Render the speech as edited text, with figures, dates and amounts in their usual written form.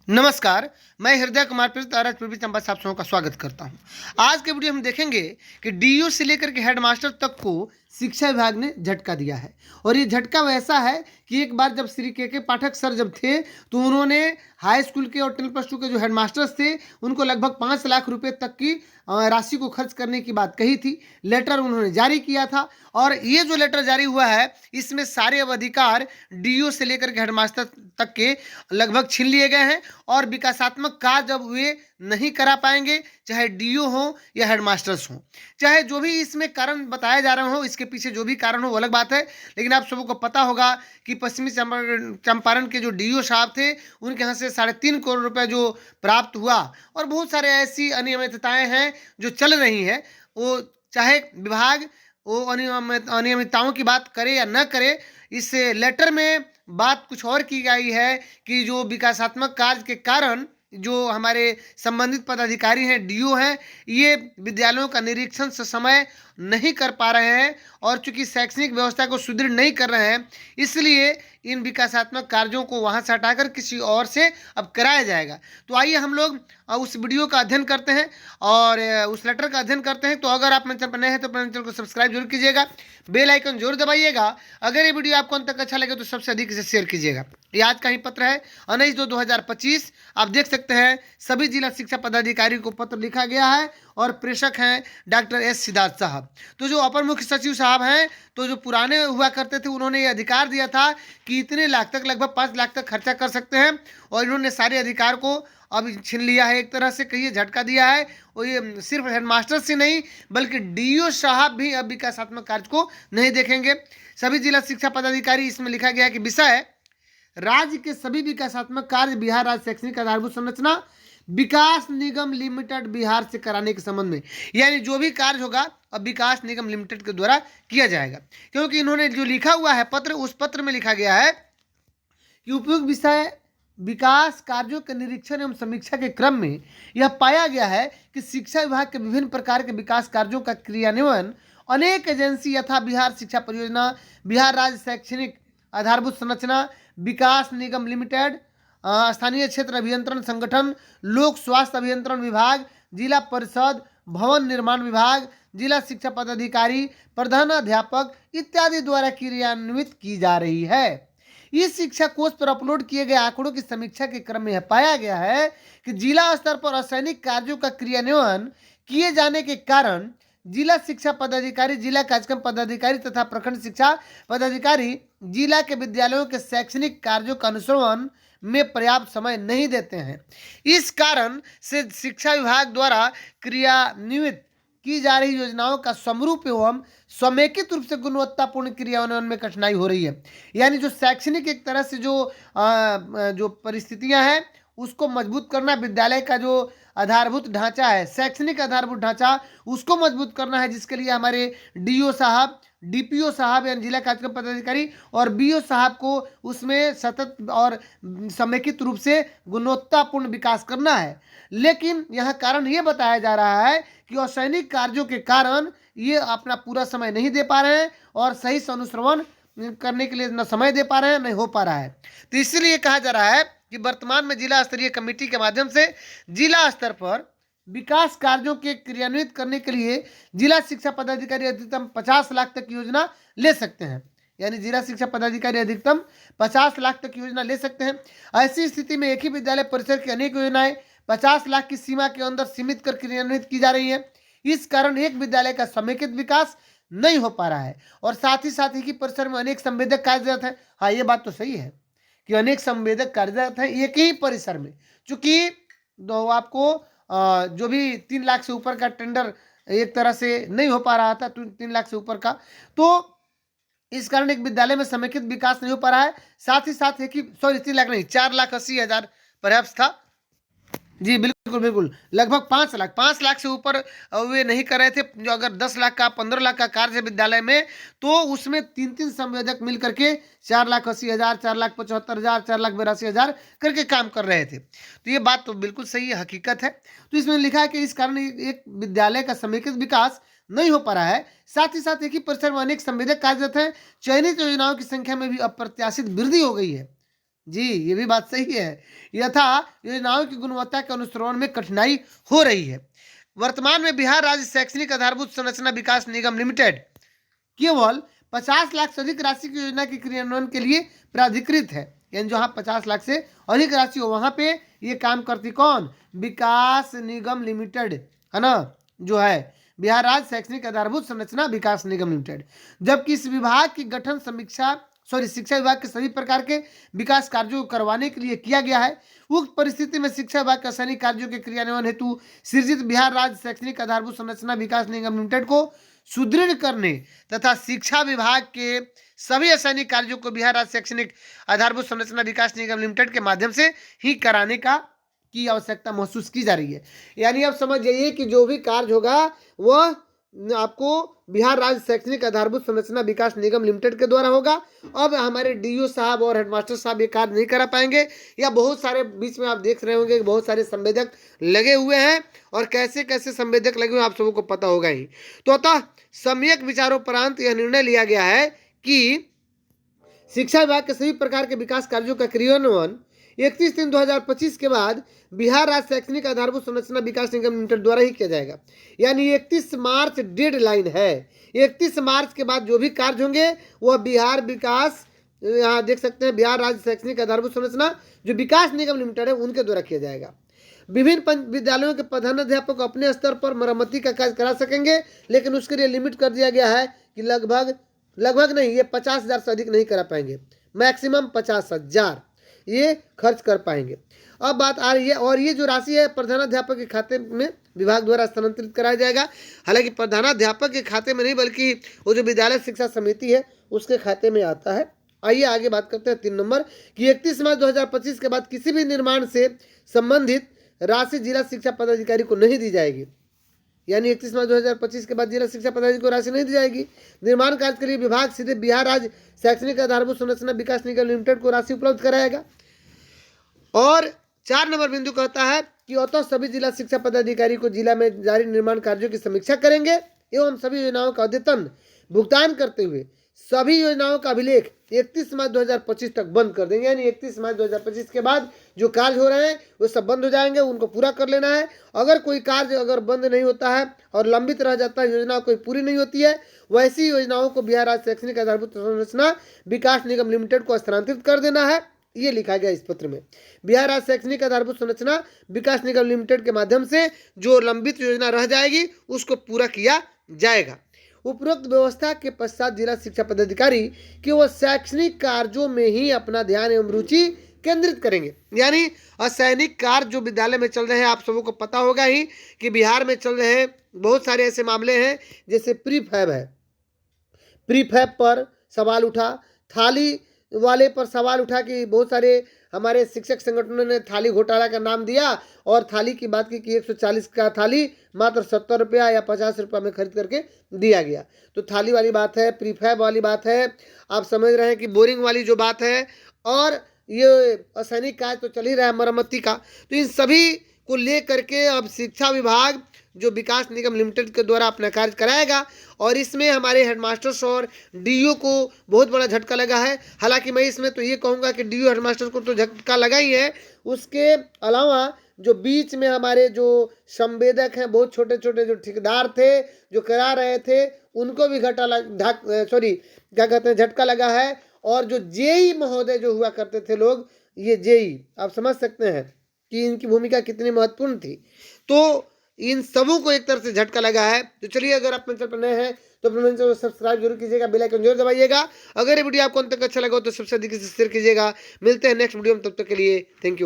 नमस्कार, मैं हृदय कुमार प्रसाद पूर्वी चंपा साहब सबों का स्वागत करता हूं। आज के वीडियो हम देखेंगे कि डीओ से लेकर के हेडमास्टर तक को शिक्षा विभाग ने झटका दिया है। और ये झटका वैसा है कि एक बार जब श्री के पाठक सर जब थे तो उन्होंने हाई स्कूल के और 10+2 के जो हेडमास्टर्स थे उनको लगभग 5 लाख रुपए तक की राशि को खर्च करने की बात कही थी। लेटर उन्होंने जारी किया था और ये जो लेटर जारी हुआ है इसमें सारे अब अधिकार डीओ से लेकर के हेडमास्टर तक के लगभग छीन लिए गए हैं और विकासात्मक कार्य जब वे नहीं करा पाएंगे, चाहे डीओ हो या हेडमास्टर्स हो, चाहे जो भी इसमें कारण बताया जा रहा हो, इसके पीछे जो भी कारण हो वो अलग बात है। लेकिन आप सबको पता होगा कि पश्चिमी चंपारण के जो डीओ साहब थे उनके यहाँ से 3.5 करोड़ रुपए जो प्राप्त हुआ और बहुत सारे ऐसी अनियमितताएं हैं जो चल रही हैं। वो चाहे विभाग वो अनियमितताओं की बात करे या न करे, इस लेटर में बात कुछ और की गई है कि जो विकासात्मक कार्य के कारण जो हमारे संबंधित पदाधिकारी हैं, डीओ हैं, ये विद्यालयों का निरीक्षण समय नहीं कर पा रहे हैं और चूंकि शैक्षणिक व्यवस्था को सुदृढ़ नहीं कर रहे हैं, इसलिए इन विकासात्मक कार्यों को वहां से हटाकर किसी और से अब कराया जाएगा। तो आइए हम लोग उस वीडियो का अध्ययन करते हैं और उस लेटर का अध्ययन करते हैं। तो अगर आप मेरे चैनल पर नए हैं तो अपने चैनल को सब्सक्राइब जरूर कीजिएगा, बेल आइकन जरूर दबाइएगा। अगर ये वीडियो आपको अंत तक अच्छा लगे तो सबसे अधिक इसे शेयर कीजिएगा। ये आज का ही पत्र है 19/2/2025। आप देख सकते हैं सभी जिला शिक्षा पदाधिकारी को पत्र लिखा गया है और प्रेषक हैं डॉक्टर एस सिद्धार्थ साहब। तो जो अपर मुख्य सचिव साहब हैं, तो जो पुराने हुआ करते थे, उन्होंने ये अधिकार दिया था कि इतने लाख तक, लगभग 5 लाख तक खर्चा कर सकते हैं और इन्होंने सारे अधिकार को अब छीन लिया है, एक तरह से कहिए झटका दिया है। और ये सिर्फ हेडमास्टर से नहीं बल्कि डीओ साहब भी अब विकासात्मक कार्य को नहीं देखेंगे। सभी जिला शिक्षा पदाधिकारी, इसमें लिखा गया है कि विषय राज्य के सभी विकासात्मक कार्य बिहार राज्य शैक्षणिक आधारभूत संरचना विकास निगम लिमिटेड बिहार से कराने के संबंध में, यानी जो भी कार्य होगा अब विकास निगम लिमिटेड के द्वारा किया जाएगा। क्योंकि इन्होंने जो लिखा हुआ है पत्र, उस पत्र में लिखा गया है कि उपयुक्त विषय विकास कार्यों के निरीक्षण एवं समीक्षा के क्रम में यह पाया गया है कि शिक्षा विभाग के विभिन्न प्रकार के विकास कार्यों का क्रियान्वयन अनेक एजेंसी यथा बिहार शिक्षा परियोजना, बिहार राज्य शैक्षणिक आधारभूत संरचना विकास निगम लिमिटेड, स्थानीय क्षेत्र अभियंत्रण संगठन, लोक स्वास्थ्य अभियंत्रण विभाग, जिला परिषद, भवन निर्माण विभाग, जिला शिक्षा पदाधिकारी, प्रधानाध्यापक इत्यादि द्वारा क्रियान्वित की जा रही है। इस शिक्षा कोष पर अपलोड किए गए आंकड़ों की समीक्षा के क्रम में यह पाया गया है कि जिला स्तर पर रासायनिक कार्यों का क्रियान्वयन किए जाने के कारण जिला शिक्षा पदाधिकारी, जिला कार्यक्रम पदाधिकारी तथा प्रखंड शिक्षा पदाधिकारी जिला के विद्यालयों के शैक्षणिक कार्यों का अनुश्रवण में पर्याप्त समय नहीं देते हैं। इस कारण से शिक्षा विभाग द्वारा क्रियान्वित की जा रही योजनाओं का समरूप एवं समेकित रूप से गुणवत्तापूर्ण क्रियान्वयन में कठिनाई हो रही है। यानी जो शैक्षणिक एक तरह से जो परिस्थितियां हैं उसको मजबूत करना, विद्यालय का जो आधारभूत ढांचा है, शैक्षणिक आधारभूत ढांचा, उसको मजबूत करना है, जिसके लिए हमारे डीओ साहब, डीपीओ साहब यानी जिला कार्यक्रम पदाधिकारी और बीओ साहब को उसमें सतत और समेकित रूप से गुणवत्तापूर्ण विकास करना है। लेकिन यह कारण ये बताया जा रहा है कि असैनिक कार्यों के कारण ये अपना पूरा समय नहीं दे पा रहे हैं और सही से अनुश्रवण करने के लिए न समय दे पा रहे हैं, नहीं हो पा रहा है। तो इसलिए कहा जा रहा है कि वर्तमान में जिला स्तरीय कमेटी के माध्यम से जिला स्तर पर विकास कार्यों के क्रियान्वित करने के लिए जिला शिक्षा पदाधिकारी अधिकतम 50 लाख तक की योजना ले सकते हैं। यानी जिला शिक्षा पदाधिकारी अधिकतम 50 लाख तक की योजना ले सकते हैं। ऐसी स्थिति में एक ही विद्यालय परिसर की अनेक योजनाएं 50 लाख की सीमा के अंदर सीमित कर क्रियान्वित की जा रही है। इस कारण एक विद्यालय का समेकित विकास नहीं हो पा रहा है और साथ ही की परिसर में अनेक संवेदक कार्यरत है। हाँ, ये बात तो सही है कि अनेक संवेदक कार्यरत हैं एक ही परिसर में। चूंकि आपको जो भी 3 लाख से ऊपर का टेंडर एक तरह से नहीं हो पा रहा था, 3 लाख से ऊपर का, तो इस कारण एक विद्यालय में समेकित विकास नहीं हो पा रहा है। साथ ही कि 3 लाख नहीं, 4,80,000 पर्याप्त था। जी बिल्कुल, लगभग 5 लाख से ऊपर वे नहीं कर रहे थे। जो अगर 10 लाख का, 15 लाख का कार्य है विद्यालय में, तो उसमें 3 संवेदक मिल करके 4,80,000, 4,75,000, 4,82,000 करके काम कर रहे थे। तो ये बात तो बिल्कुल सही है, हकीकत है। तो इसमें लिखा है कि इस कारण एक विद्यालय का समेकित विकास नहीं हो पा रहा है। साथ ही एक ही परिसर में अनेक संवेदक कार्यरत हैं। चयनित योजनाओं की संख्या में भी अप्रत्याशित वृद्धि हो गई है। जी, ये भी बात सही है। यथा योजनाओं की गुणवत्ता के अनुश्रवण में कठिनाई हो रही है। वर्तमान में बिहार राज्य शैक्षणिक आधारभूत संरचना विकास निगम लिमिटेड केवल 50 लाख से अधिक राशि की योजना के क्रियान्वयन के लिए प्राधिकृत है। यानी जहाँ 50 लाख से अधिक राशि हो वहाँ पे ये काम करती कौन? विकास निगम लिमिटेड, है ना, जो है बिहार राज्य शैक्षणिक आधारभूत संरचना विकास निगम लिमिटेड। जबकि इस विभाग की गठन शिक्षा विभाग के सभी प्रकार के विकास कार्यों को करवाने के लिए किया गया है। उक्त परिस्थिति में शिक्षा विभाग के सैनिक कार्यों के क्रियान्वयन हेतु सृजित बिहार राज्य शैक्षणिक आधारभूत संरचना विकास निगम लिमिटेड को सुदृढ़ करने तथा शिक्षा विभाग के सभी असैनिक कार्यों को बिहार राज्य शैक्षणिक आधारभूत संरचना विकास निगम लिमिटेड के माध्यम से ही कराने की आवश्यकता महसूस की जा रही है। यानी आप समझ जाइए कि जो भी कार्य होगा वह आपको बिहार राज्य शैक्षणिक आधारभूत संरचना विकास निगम लिमिटेड के द्वारा होगा। अब हमारे डीओ साहब और हेडमास्टर साहब ये कार्य नहीं करा पाएंगे, या बहुत सारे बीच में आप देख रहे होंगे बहुत सारे संवेदक लगे हुए हैं, और कैसे कैसे संवेदक लगे हुए आप सबको को पता होगा ही। तो अतः सम्यक विचारोपरांत यह निर्णय लिया गया है कि शिक्षा विभाग के सभी प्रकार के विकास कार्यों का क्रियान्वयन 31/3/2025 के बाद बिहार राज्य शैक्षणिक आधारभूत संरचना विकास निगम लिमिटेड द्वारा ही किया जाएगा। यानी 31 मार्च डेडलाइन है। 31 मार्च के बाद जो भी कार्य होंगे वह बिहार विकास, यहाँ देख सकते हैं बिहार राज्य शैक्षणिक आधारभूत संरचना जो विकास निगम लिमिटेड है उनके द्वारा किया जाएगा। विभिन्न विद्यालयों के प्रधानाध्यापक अपने स्तर पर मरम्मती का कार्य करा सकेंगे, लेकिन उसके लिए लिमिट कर दिया गया है कि लगभग नहीं, ये 50,000 से अधिक नहीं करा पाएंगे, मैक्सिमम 50,000 ये खर्च कर पाएंगे। अब बात आ रही है, और ये जो राशि है प्रधानाध्यापक के खाते में विभाग द्वारा स्थानांतरित कराया जाएगा। हालांकि प्रधानाध्यापक के खाते में नहीं, बल्कि वो जो विद्यालय शिक्षा समिति है उसके खाते में आता है। आइए आगे बात करते हैं 3 नंबर कि 31 मार्च 2025 के बाद किसी भी निर्माण से संबंधित राशि जिला शिक्षा पदाधिकारी को नहीं दी जाएगी। यानी 31 मार्च 2025 के बाद जिला शिक्षा पदाधिकारी को राशि नहीं दी जाएगी। निर्माण कार्य के लिए विभाग सीधे बिहार राज्य शैक्षणिक आधारभूत संरचना विकास निगम लिमिटेड को राशि उपलब्ध कराएगा। और 4 नंबर बिंदु कहता है कि अतः सभी जिला शिक्षा पदाधिकारी को जिला में जारी निर्माण कार्यों की समीक्षा करेंगे एवं सभी योजनाओं का अद्यतन भुगतान करते हुए सभी योजनाओं का अभिलेख 31 मार्च 2025 तक बंद कर देंगे। यानी 31 मार्च 2025 के बाद जो कार्य हो रहे हैं वो सब बंद हो जाएंगे, उनको पूरा कर लेना है। अगर कोई कार्य अगर बंद नहीं होता है और लंबित रह जाता है, योजना कोई पूरी नहीं होती है, वैसी योजनाओं को बिहार राज्य शैक्षणिक आधारभूत संरचना विकास निगम लिमिटेड को स्थानांतरित कर देना है। ये लिखा गया इस पत्र में। बिहार राज्य शैक्षणिक आधारभूत संरचना विकास निगम लिमिटेड के माध्यम से जो लंबित योजना रह जाएगी उसको पूरा किया जाएगा। उपरोक्त व्यवस्था के पश्चात जिला शिक्षा पदाधिकारी केवल शैक्षणिक कार्यों में ही अपना ध्यान एवं रुचि केंद्रित करेंगे। यानी असैनिक कार्य जो विद्यालय में चल रहे हैं, आप सबों को पता होगा ही कि बिहार में चल रहे बहुत सारे ऐसे मामले हैं, जैसे प्रीफैब है, प्रीफैब पर सवाल उठा, थाली वाले पर सवाल उठा कि बहुत सारे हमारे शिक्षक संगठनों ने थाली घोटाला का नाम दिया और थाली की बात की कि 140 का थाली मात्र 70 रुपया या 50 रुपया में खरीद करके दिया गया। तो थाली वाली बात है, प्रीफैब वाली बात है, आप समझ रहे हैं कि बोरिंग वाली जो बात है, और ये असैनिक कार्य तो चल ही रहा है मरम्मती का। तो इन सभी को ले करके अब शिक्षा विभाग जो विकास निगम लिमिटेड के द्वारा अपना कार्य कराएगा, और इसमें हमारे हेडमास्टर्स और डीओ को बहुत बड़ा झटका लगा है। हालांकि मैं इसमें तो ये कहूँगा कि डीओ हेडमास्टर्स को तो झटका लगा ही है, उसके अलावा जो बीच में हमारे जो संवेदक हैं, बहुत छोटे छोटे जो ठेकेदार थे जो करा रहे थे, उनको भी झटका लगा है। और जो जेई महोदय जो हुआ करते थे लोग, ये जेई आप समझ सकते हैं कि इनकी भूमिका कितनी महत्वपूर्ण थी। तो इन सबों को एक तरह से झटका लगा है। तो चलिए, अगर आप मेरे चैनल पर नए हैं तो अपने चैनल को सब्सक्राइब जरूर कीजिएगा, बेल आइकन जरूर दबाइएगा। अगर ये वीडियो आपको अंत तक अच्छा लगा तो सबसे अधिक से शेयर कीजिएगा। मिलते हैं नेक्स्ट वीडियो में, तब तक के लिए थैंक यू।